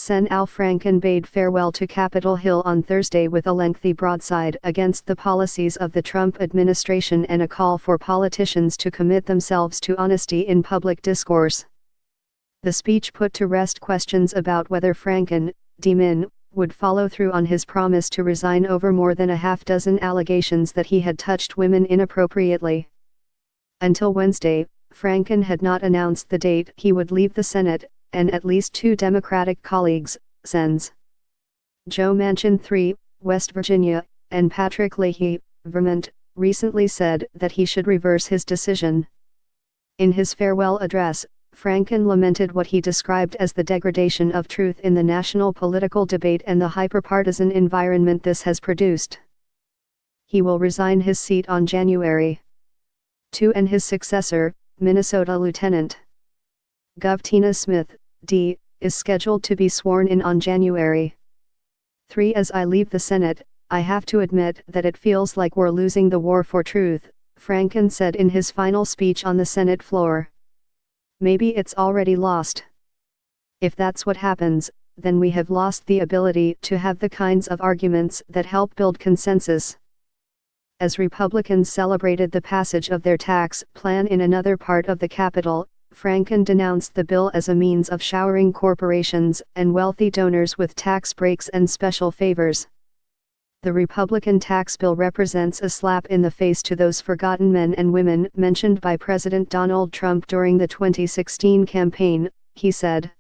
Sen. Al Franken bade farewell to Capitol Hill on Thursday with a lengthy broadside against the policies of the Trump administration and a call for politicians to commit themselves to honesty in public discourse. The speech put to rest questions about whether Franken, D-Min, would follow through on his promise to resign over more than a half-dozen allegations that he had touched women inappropriately. Until Wednesday, Franken had not announced the date he would leave the Senate, and at least two Democratic colleagues, Sens. Joe Manchin III, West Virginia, and Patrick Leahy, Vermont, recently said that he should reverse his decision. In his farewell address, Franken lamented what he described as the degradation of truth in the national political debate and the hyperpartisan environment this has produced. He will resign his seat on January 2 and his successor, Minnesota Lieutenant Gov. Tina Smith, D., is scheduled to be sworn in on January 3. As I leave the Senate, I have to admit that it feels like we're losing the war for truth, Franken said in his final speech on the Senate floor. Maybe it's already lost. If that's what happens, then we have lost the ability to have the kinds of arguments that help build consensus. As Republicans celebrated the passage of their tax plan in another part of the Capitol, Franken denounced the bill as a means of showering corporations and wealthy donors with tax breaks and special favors. The Republican tax bill represents a slap in the face to those forgotten men and women mentioned by President Donald Trump during the 2016 campaign, he said.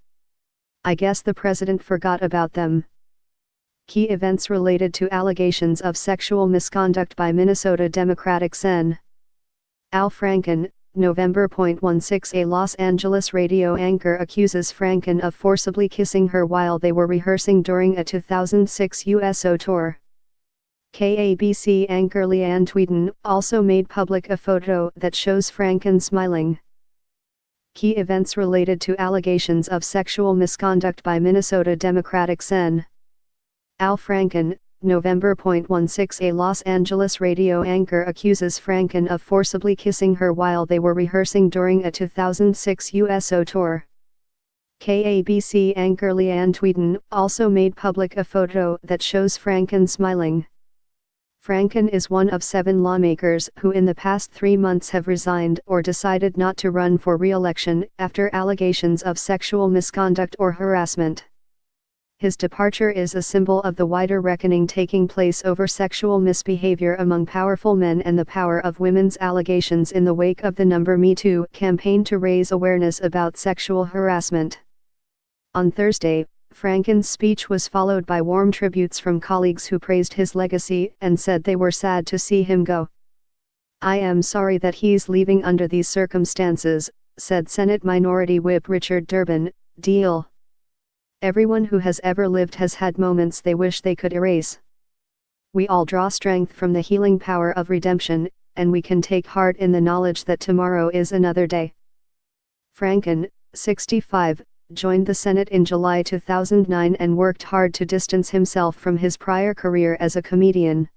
I guess the president forgot about them. Key events related to allegations of sexual misconduct by Minnesota Democratic Sen. Al Franken, November 16. A Los Angeles radio anchor accuses Franken of forcibly kissing her while they were rehearsing during a 2006 USO tour. KABC anchor Leanne Tweeden also made public a photo that shows Franken smiling. Key events related to allegations of sexual misconduct by Minnesota Democratic Sen. Al Franken, November 16. A Los Angeles radio anchor accuses Franken of forcibly kissing her while they were rehearsing during a 2006 USO tour. KABC anchor Leanne Tweeden also made public a photo that shows Franken smiling. Franken is one of 7 lawmakers who in the past 3 months have resigned or decided not to run for re-election after allegations of sexual misconduct or harassment. His departure is a symbol of the wider reckoning taking place over sexual misbehavior among powerful men and the power of women's allegations in the wake of the Me Too campaign to raise awareness about sexual harassment. On Thursday, Franken's speech was followed by warm tributes from colleagues who praised his legacy and said they were sad to see him go. I am sorry that he's leaving under these circumstances, said Senate Minority Whip Richard Durbin, D.L. Everyone who has ever lived has had moments they wish they could erase. We all draw strength from the healing power of redemption, and we can take heart in the knowledge that tomorrow is another day. Franken, 65, joined the Senate in July 2009 and worked hard to distance himself from his prior career as a comedian.